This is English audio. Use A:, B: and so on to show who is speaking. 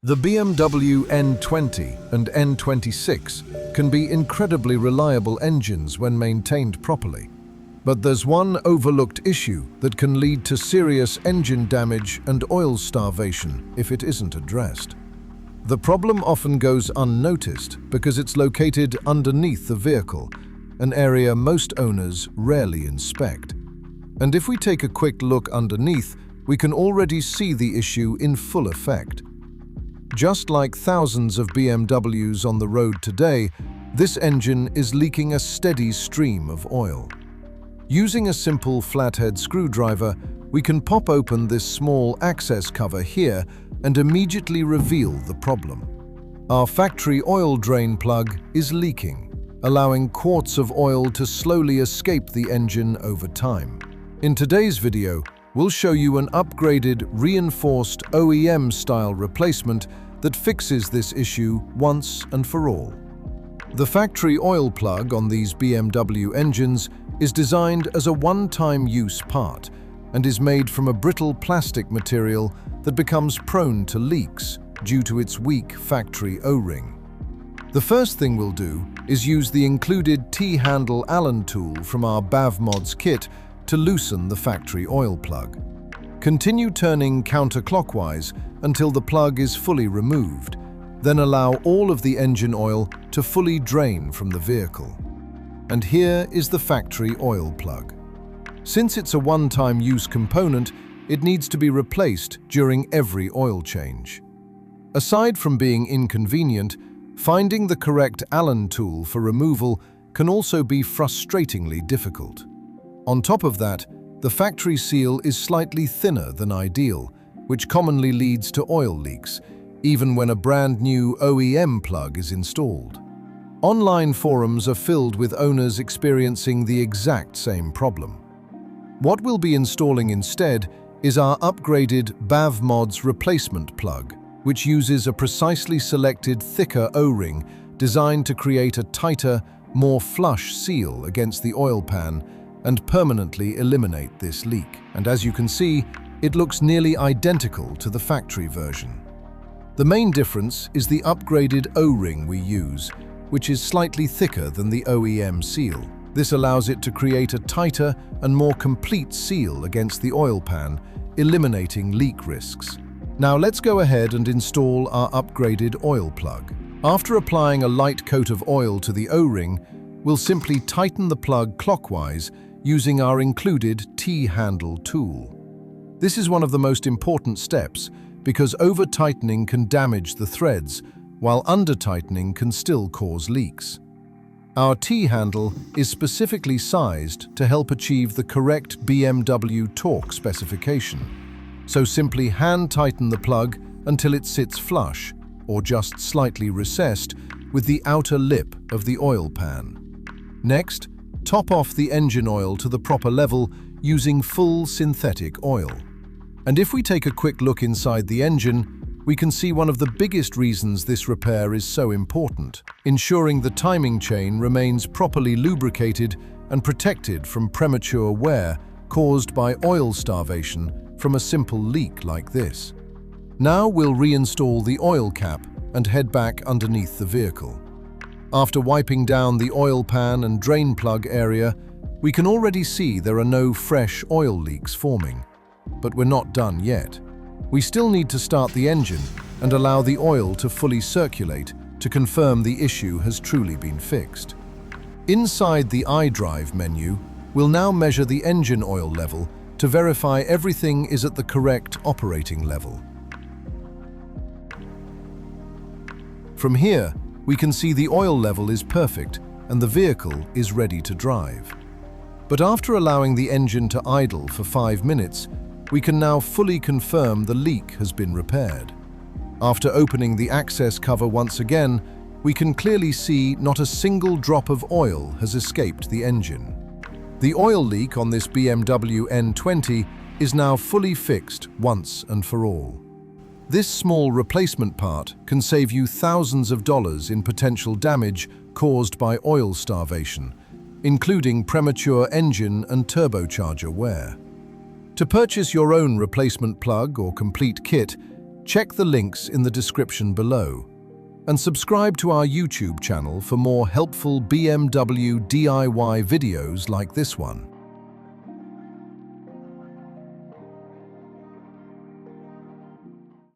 A: The BMW N20 and N26 can be incredibly reliable engines when maintained properly. But there's one overlooked issue that can lead to serious engine damage and oil starvation if it isn't addressed. The problem often goes unnoticed because it's located underneath the vehicle, an area most owners rarely inspect. And if we take a quick look underneath, we can already see the issue in full effect. Just like thousands of BMWs on the road today, this engine is leaking a steady stream of oil. Using a simple flathead screwdriver, we can pop open this small access cover here and immediately reveal the problem. Our factory oil drain plug is leaking, allowing quarts of oil to slowly escape the engine over time. In today's video, we'll show you an upgraded, reinforced OEM-style replacement that fixes this issue once and for all. The factory oil plug on these BMW engines is designed as a one-time use part and is made from a brittle plastic material that becomes prone to leaks due to its weak factory O-ring. The first thing we'll do is use the included T-handle Allen tool from our BAVMODS kit to loosen the factory oil plug. Continue turning counterclockwise until the plug is fully removed, then allow all of the engine oil to fully drain from the vehicle. And here is the factory oil plug. Since it's a one-time use component, it needs to be replaced during every oil change. Aside from being inconvenient, finding the correct Allen tool for removal can also be frustratingly difficult. On top of that, the factory seal is slightly thinner than ideal, which commonly leads to oil leaks, even when a brand new OEM plug is installed. Online forums are filled with owners experiencing the exact same problem. What we'll be installing instead is our upgraded BAVMODS replacement plug, which uses a precisely selected thicker O-ring designed to create a tighter, more flush seal against the oil pan and permanently eliminate this leak. And as you can see, it looks nearly identical to the factory version. The main difference is the upgraded O-ring we use, which is slightly thicker than the OEM seal. This allows it to create a tighter and more complete seal against the oil pan, eliminating leak risks. Now let's go ahead and install our upgraded oil plug. After applying a light coat of oil to the O-ring, we'll simply tighten the plug clockwise using our included T-handle tool. This is one of the most important steps because over-tightening can damage the threads, while under-tightening can still cause leaks. Our T-handle is specifically sized to help achieve the correct BMW torque specification. So simply hand-tighten the plug until it sits flush, or just slightly recessed, with the outer lip of the oil pan. Next, top off the engine oil to the proper level using full synthetic oil. And if we take a quick look inside the engine, we can see one of the biggest reasons this repair is so important, ensuring the timing chain remains properly lubricated and protected from premature wear caused by oil starvation from a simple leak like this. Now we'll reinstall the oil cap and head back underneath the vehicle. After wiping down the oil pan and drain plug area, we can already see there are no fresh oil leaks forming. But we're not done yet. We still need to start the engine and allow the oil to fully circulate to confirm the issue has truly been fixed. Inside the iDrive menu, we'll now measure the engine oil level to verify everything is at the correct operating level. From here, we can see the oil level is perfect and the vehicle is ready to drive. But after allowing the engine to idle for 5 minutes, we can now fully confirm the leak has been repaired. After opening the access cover once again, we can clearly see not a single drop of oil has escaped the engine. The oil leak on this BMW N20 is now fully fixed once and for all. This small replacement part can save you thousands of dollars in potential damage caused by oil starvation, including premature engine and turbocharger wear. To purchase your own replacement plug or complete kit, Check the links in the description below and subscribe to our YouTube channel for more helpful BMW DIY videos like this one.